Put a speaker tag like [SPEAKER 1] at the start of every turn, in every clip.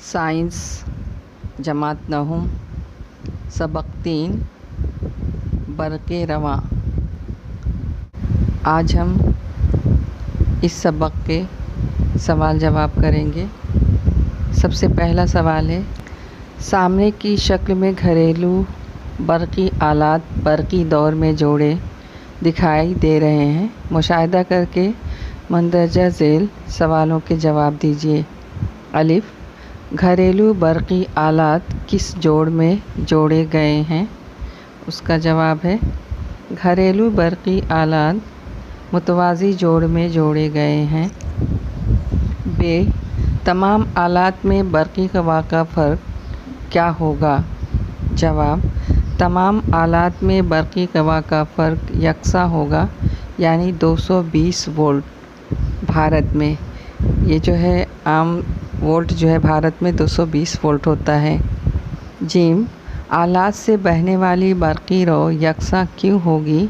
[SPEAKER 1] Science जमात नहुम सबक 3 बरक़े रवां। आज हम इस सबक के सवाल जवाब करेंगे। सबसे पहला सवाल है, सामने की शक्ल में घरेलू बरक़ी आलात बरक़ी दौर में जोड़े दिखाई दे रहे हैं। मुशाहिदा करके मंदरजा झेल सवालों के जवाब दीजिए। अलिफ, घरेलू बरक़ी आलात किस जोड़ में जोड़े गए हैं? उसका जवाब है घरेलू बरक़ी आलात मुतवाज़ी जोड़ में जोड़े गए हैं। बे, तमाम आलात में बरक़ी कवा का फ़र्क क्या होगा? जवाब, तमाम आलात में बरक़ी कवा का फ़र्क यकसा होगा, यानी 220 वोल्ट। भारत में ये जो है आम वोल्ट जो है भारत में 220 वोल्ट होता है। जीम, आलात से बहने वाली बरक़ी रौ यकसा क्यों होगी?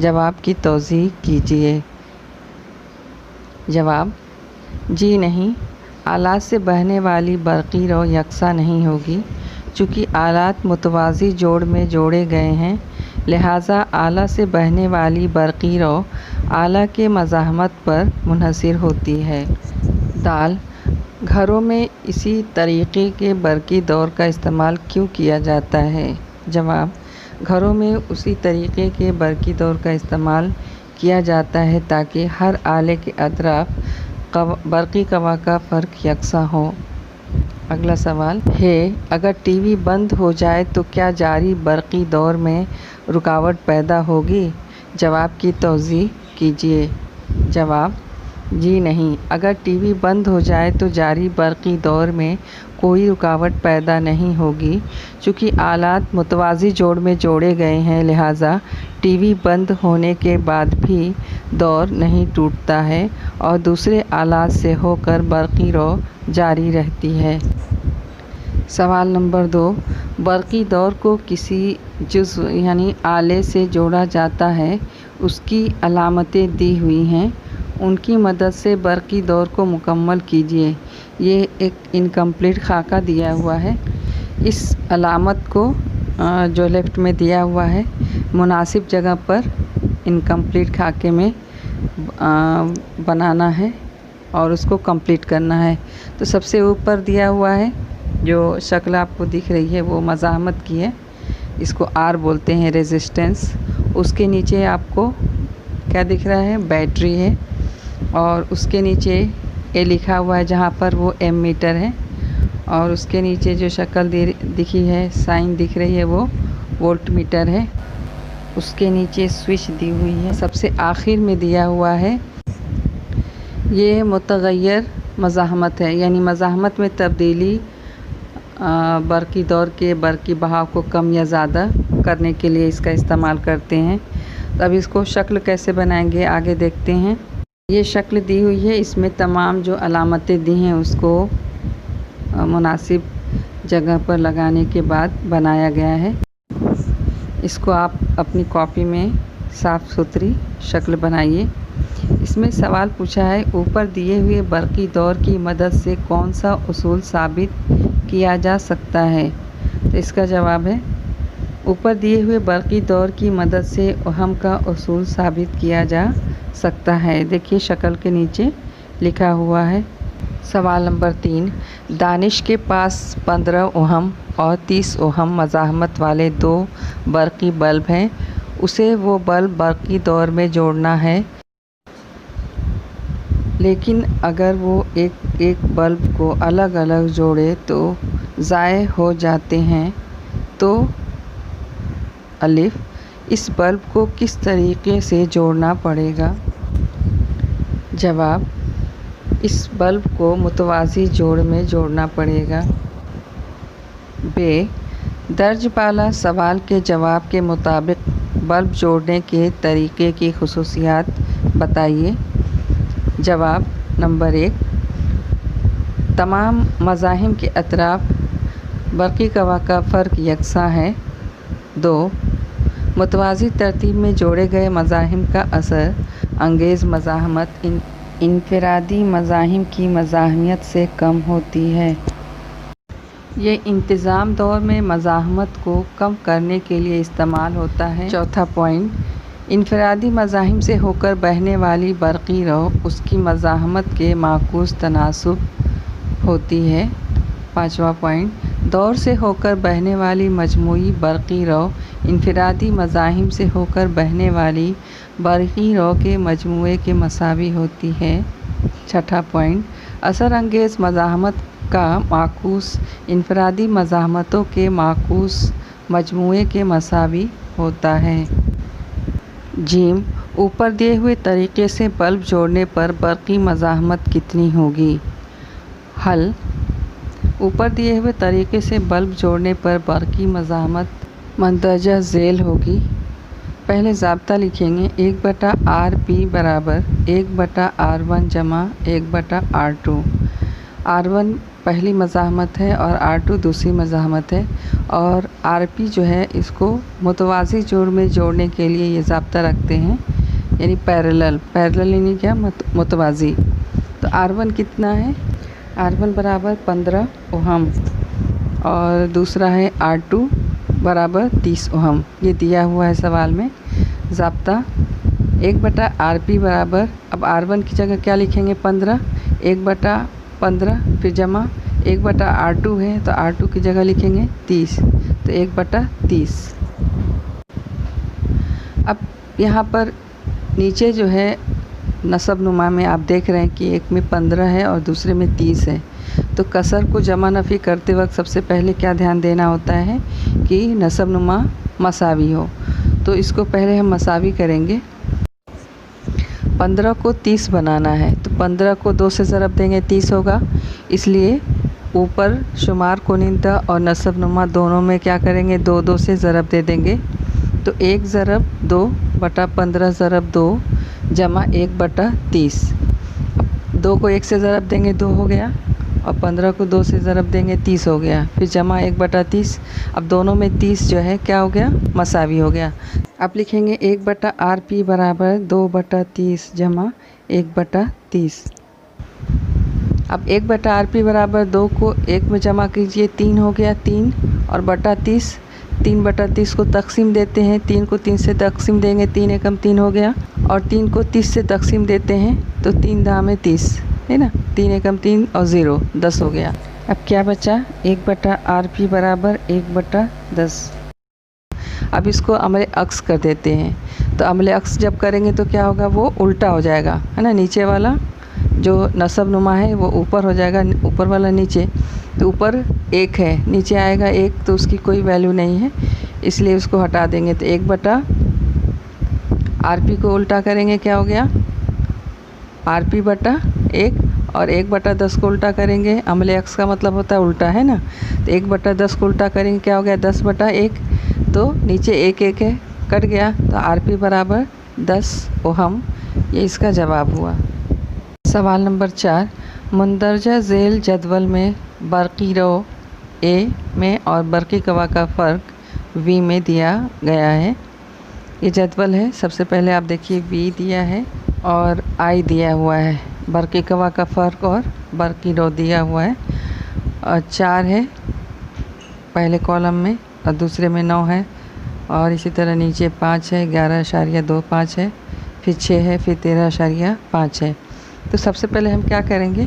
[SPEAKER 1] जवाब की तौज़ीह कीजिए। जवाब, जी नहीं, आलात से बहने वाली बरक़ी रौ यकसा नहीं होगी। चूँकि आलात मुतवाज़ी जोड़ में जोड़े गए हैं, लिहाजा आला से बहने वाली बरक़ी रौ आला के मज़ाहमत पर मुनहसर होती है। दाल, घरों में इसी तरीक़े के बरक़ी दौर का इस्तेमाल क्यों किया जाता है? जवाब, घरों में उसी तरीक़े के बरक़ी दौर का इस्तेमाल किया जाता है ताकि हर आले के अतराफ़ बरक़ी कवा का फ़र्क यकसा हो। अगला सवाल है, अगर टीवी बंद हो जाए तो क्या जारी बरक़ी दौर में रुकावट पैदा होगी? जवाब की तौज़ीह कीजिए। जवाब, जी नहीं, अगर टीवी बंद हो जाए तो जारी बरक़ी दौर में कोई रुकावट पैदा नहीं होगी। चूँकि आलात मुतवाज़ी जोड़ में जोड़े गए हैं, लिहाजा टीवी बंद होने के बाद भी दौर नहीं टूटता है और दूसरे आलात से होकर बरक़ी रौ जारी रहती है। सवाल नंबर 2, बरक़ी दौर को किसी जुज़्व यानी आले से जोड़ा जाता है, उसकी अलामतें दी हुई हैं, उनकी मदद से बरक़ी दौर को मुकम्मल कीजिए। ये एक इनकम्प्लीट खाका दिया हुआ है। इस अलामत को जो लेफ़्ट में दिया हुआ है, मुनासिब जगह पर इनकम्प्लीट खाके में बनाना है और उसको कंप्लीट करना है। तो सबसे ऊपर दिया हुआ है, जो शक्ल आपको दिख रही है वो मज़ाहमत की है, इसको आर बोलते हैं, रेजिस्टेंस। उसके नीचे आपको क्या दिख रहा है? बैटरी है। और उसके नीचे ए लिखा हुआ है जहाँ पर वो एम मीटर है। और उसके नीचे जो शक्ल दिखी है, साइन दिख रही है, वो वोल्ट मीटर है। उसके नीचे स्विच दी हुई है। सबसे आखिर में दिया हुआ है, ये मुतग़य्यर मज़ाहमत है, यानी मज़ाहमत में तब्दीली बरक़ी दौर के बरक़ी बहाव को कम या ज़्यादा करने के लिए इसका इस्तेमाल करते हैं। तो अब इसको शक्ल कैसे बनाएंगे आगे देखते हैं। ये शक्ल दी हुई है, इसमें तमाम जो अलामतें दी हैं उसको मुनासिब जगह पर लगाने के बाद बनाया गया है। इसको आप अपनी कॉपी में साफ़ सुथरी शक्ल बनाइए। इसमें सवाल पूछा है, ऊपर दिए हुए बरक़ी दौर की मदद से कौन सा उसूल साबित किया जा सकता है? तो इसका जवाब है, ऊपर दिए हुए बरक़ी दौर की मदद से ओहम का उसूल साबित किया जा सकता है। देखिए शक्ल के नीचे लिखा हुआ है। सवाल नंबर 3, दानिश के पास 15 ओहम और 30 ओहम मज़ाहमत वाले 2 बरक़ी बल्ब हैं। उसे वो बल्ब बरक़ी दौर में जोड़ना है, लेकिन अगर वो एक बल्ब को अलग अलग जोड़े तो ज़ाय हो जाते हैं। तो अलिफ, इस बल्ब को किस तरीक़े से जोड़ना पड़ेगा? जवाब, इस बल्ब को मुतवाज़ी जोड़ में जोड़ना पड़ेगा। बे, दर्ज बाला सवाल के जवाब के मुताबिक बल्ब जोड़ने के तरीक़े की खुसूसियात बताइए। जवाब नंबर 1, तमाम मज़ाहिम के अतराफ़ बरक़ी कवा का फ़र्क यकसा है। 2, मुतवाज़ी तरतीब में जोड़े गए मज़ाहिम का असर अंगेज़ मज़ाहमत इनफरादी मज़ाहिम की मज़ाहमियत से कम होती है। ये इंतज़ाम दौर में मज़ाहमत को कम करने के लिए इस्तेमाल होता है। चौथा पॉइंट, इनफरादी मज़ाहिम से होकर बहने वाली बरक़ी रो उसकी मज़ाहमत के माकूस तनासुब होती है। पाँचवा पॉइंट, दौर से होकर बहने वाली मजमूई बरक़ी रो इनफरादी मज़ाहिम से होकर बहने वाली बरक़ी रो के मजमूए के मसावी होती है। छठा पॉइंट, असर अंगेज़ मज़ाहमत का माकूस इनफरादी मज़ाहमतों के माकूस मजमूए के मसावी होता है। जीम, ऊपर दिए हुए तरीक़े से बल्ब जोड़ने पर बरक़ी मज़ाहमत कितनी होगी? हल, ऊपर दिए हुए तरीक़े से बल्ब जोड़ने पर बरक़ी मज़ाहमत मंदरजा झेल होगी। पहले ज़ाब्ता लिखेंगे, 1/RP बराबर 1/R1 जमा 1/R2। R1 पहली मज़ाहमत है और R2 दूसरी मज़ाहमत है, और RP जो है इसको मुतवाज़ी जोड़ में जोड़ने के लिए ये ज़ाब्ता रखते हैं, यानी पैरेलल यानी क्या, मुतवाज़ी। तो R1 कितना है? R1 बराबर 15 ओहम, और दूसरा है R2 बराबर 30 ओहम। ये दिया हुआ है सवाल में ज़ाब्ता। 1/RP बराबर, अब R1 की जगह क्या लिखेंगे? 15, 1/15 फिर जमा 1/R2 है तो R2 की जगह लिखेंगे 30, तो 1/30। अब यहाँ पर नीचे जो है नसब नुमा में आप देख रहे हैं कि एक में 15 है और दूसरे में 30 है। तो कसर को जमा नफ़ी करते वक्त सबसे पहले क्या ध्यान देना होता है कि नसब नुमा मसावी हो। तो इसको पहले हम मसावी करेंगे। 15 को 30 बनाना है तो 15 को 2 से ज़रब देंगे 30 होगा, इसलिए ऊपर शुमार कुनिंदा और नसब नुमा दोनों में क्या करेंगे? 2 से ज़रब दे देंगे। तो 1 ज़रब 2/15 ज़रब 2 जमा 1/30। 2 को 1 से ज़रब देंगे 2 हो गया, और 15 को 2 से ज़रब देंगे 30 हो गया, फिर जमा 1/30। अब दोनों में 30 जो है क्या हो गया? मसावी हो गया। अब लिखेंगे 1/RP बराबर 2/30 जमा 1/30। अब 1/RP बराबर 2 को 1 में जमा कीजिए, 3 हो गया 3, और बटा 30, 3/30 को तकसीम देते हैं, 3 को 3 से तकसीम देंगे, 3 एकम 3 हो गया, और 3 को 30 से तकसीम देते हैं तो 3 दामे 30 है ना, 3 एकम 3 और 0 10 हो गया। अब क्या बचा? 1/RP बराबर 1/10। अब इसको अमले अक्स कर देते हैं, तो अमले अक्स जब करेंगे तो क्या होगा? वो उल्टा हो जाएगा, है ना। नीचे वाला जो नसब नुमा है वो ऊपर हो जाएगा, ऊपर वाला नीचे। तो ऊपर 1 है, नीचे आएगा 1, तो उसकी कोई वैल्यू नहीं है, इसलिए उसको हटा देंगे। तो 1/RP को उल्टा करेंगे, क्या हो गया? RP/1, और 1/10 को उल्टा करेंगे, अमले अक्स का मतलब होता है उल्टा, है ना। तो 1/10 को उल्टा करेंगे, क्या हो गया? 10/1, तो नीचे 1 है, कट गया, तो RP बराबर 10 ओहम। ये इसका जवाब हुआ। सवाल नंबर 4, मुंदरजा झेल जदवल में बरक़ी रो A में और बरक़ी कवा का फ़र्क V में दिया गया है। ये जदवल है। सबसे पहले आप देखिए V दिया है और I दिया हुआ है, बरक़ी कवा का फ़र्क और बरक़ी रो दिया हुआ है, और 4 है पहले कॉलम में और दूसरे में 9 है, और इसी तरह नीचे 5 है, 11.25 है, फिर 6 है, फिर 13.5 है। तो सबसे पहले हम क्या करेंगे?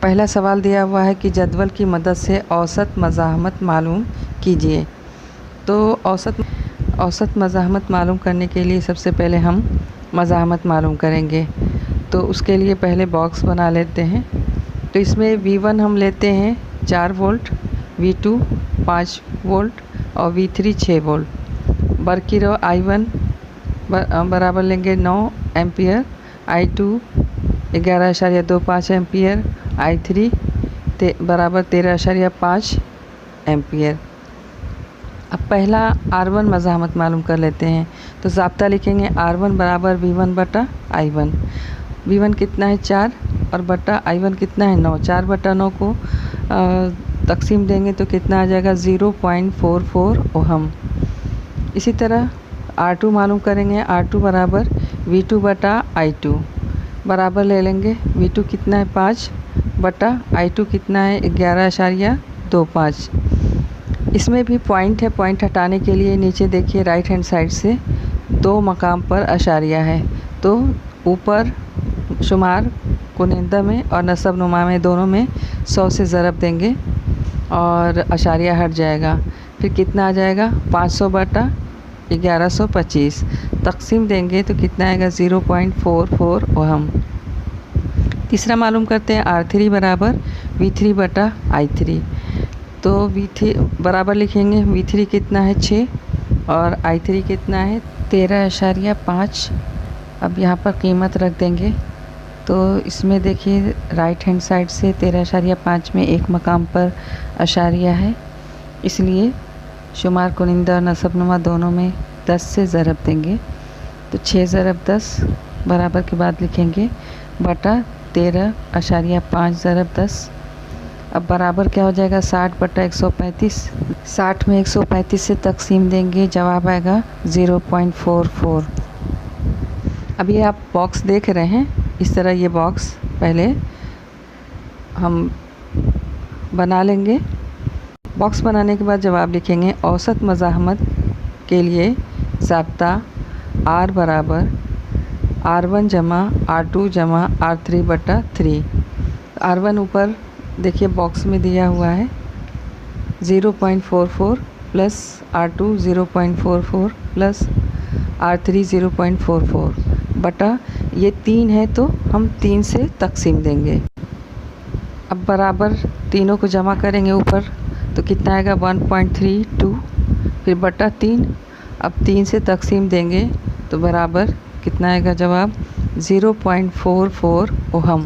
[SPEAKER 1] पहला सवाल दिया हुआ है कि जदवल की मदद से औसत मज़ाहमत मालूम कीजिए। तो औसत मज़ाहमत मालूम करने के लिए सबसे पहले हम मज़ाहमत मालूम करेंगे। तो उसके लिए पहले बॉक्स बना लेते हैं। तो इसमें V1 हम लेते हैं 4 वोल्ट, V2 5 वोल्ट और V3 6 वोल्ट। बरक़ी रो I1 बराबर लेंगे 9 एम्पियर, I2 11.25 एम्पियर, I3 बराबर 13.5 एम्पियर। अब पहला R1 मज़ाहमत मालूम कर लेते हैं। तो ज़ाब्ता लिखेंगे R1 बराबर V1/I1। V1 कितना है? 4, और बटा I1 कितना है? 9। 4/9 को तकसीम देंगे तो कितना आ जाएगा? 0.44 ओहम। इसी तरह R2 मालूम करेंगे। R2 बराबर V2 बटा I2 बराबर ले लेंगे। V2 कितना है 5 बटा I2 कितना है 11.25। इसमें भी पॉइंट है, पॉइंट हटाने के लिए नीचे देखिए राइट हैंड साइड से 2 मकाम पर अशारिया है, तो ऊपर शुमार कुनिंदा में और नसब नुमा में दोनों में 100 से ज़रब देंगे और अशारिया हट जाएगा। फिर कितना आ जाएगा 500 बटा 1125 तकसीम देंगे तो कितना आएगा 0.44 ओहम। तीसरा मालूम करते हैं R3 बराबर V3 बटा I3। तो V3 बराबर लिखेंगे, V3 कितना है 6 और I3 कितना है 13.5। अब यहाँ पर कीमत रख देंगे तो इसमें देखिए राइट हैंड साइड से 13.5 में एक मकाम पर अशारिया है, इसलिए शुमार कुनिंदा और नसबनुमा दोनों में 10 से ज़रब देंगे तो 6 ज़रब 10 बराबर के बाद लिखेंगे बटा 13.5 ज़रब 10। अब बराबर क्या हो जाएगा 60 बटा 135। 60 में 135 से तकसीम देंगे, जवाब आएगा 0.44। अभी आप बॉक्स देख रहे हैं, इस तरह ये बॉक्स पहले हम बना लेंगे। बॉक्स बनाने के बाद जवाब लिखेंगे। औसत मज़ाहमत के लिए ज़ाब्ता R बराबर R1 जमा R2 जमा R3 बटा 3। R1 ऊपर देखिए बॉक्स में दिया हुआ है 0.44 प्लस R2 0.44 प्लस R3 0.44 बटा ये 3 है तो हम 3 से तकसीम देंगे। अब बराबर तीनों को जमा करेंगे ऊपर तो कितना आएगा 1.32, फिर बटा 3। अब 3 से तकसीम देंगे तो बराबर कितना आएगा जवाब 0.44 ओहम।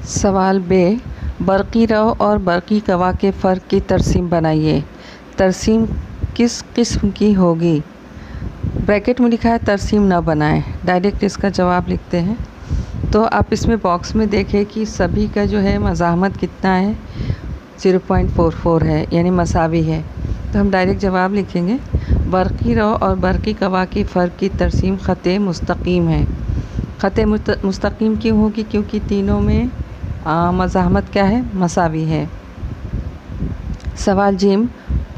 [SPEAKER 1] सवाल बे, बरक़ी रव और बरक़ी कवा के फ़र्क की तरसीम बनाइए। तरसीम किस किस्म की होगी? ब्रैकेट में लिखा है तरसीम न बनाएं, डायरेक्ट इसका जवाब लिखते हैं। तो आप इसमें बॉक्स में देखें कि सभी का जो है मज़ाहमत कितना है 0.44 है, यानी मसावी है। तो हम डायरेक्ट जवाब लिखेंगे बरक़ी रव और बरक़ी कवा की फ़र्क की तरसीम ख़त मुस्तकीम है। ख़त मुस्तकीम क्यों होगी? क्योंकि तीनों में मज़ाहमत क्या है मसावी है। सवाल जिम,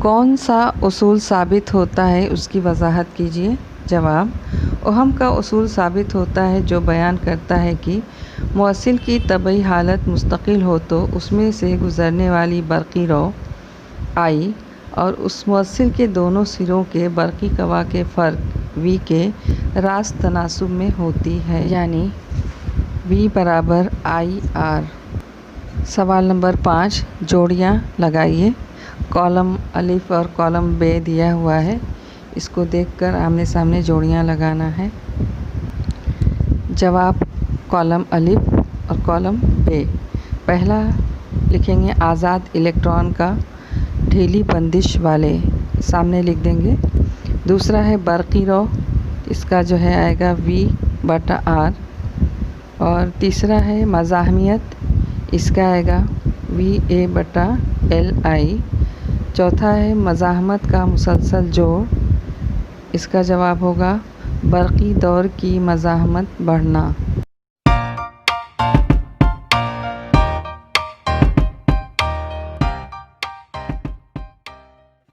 [SPEAKER 1] कौन सा उसूल साबित होता है उसकी वजाहत कीजिए। जवाब, ओहम का उसूल साबित होता है जो बयान करता है कि मौसिल की तबई हालत मुस्तकिल हो तो उसमें से गुज़रने वाली बरक़ी रव आई और उस मौसिल के दोनों सिरों के बरक़ी कवा के फ़र्क V के रास्त तनासुब में होती है, यानी V बराबर IR। सवाल नंबर 5, जोड़ियाँ लगाइए। कॉलम अलिफ और कॉलम बे दिया हुआ है, इसको देखकर आमने सामने जोड़ियाँ लगाना है। जवाब कॉलम अलिफ और कॉलम बे। पहला लिखेंगे आज़ाद इलेक्ट्रॉन का ढीली बंदिश वाले, सामने लिख देंगे। दूसरा है बरक़ी रव, इसका जो है आएगा V बटा R। और तीसरा है मज़ाहमियत, इसका आएगा VA बटा LI। चौथा है मज़ाहमत का मुसलसल जोड़, इसका जवाब होगा बरक़ी दौर की मज़ाहमत बढ़ना।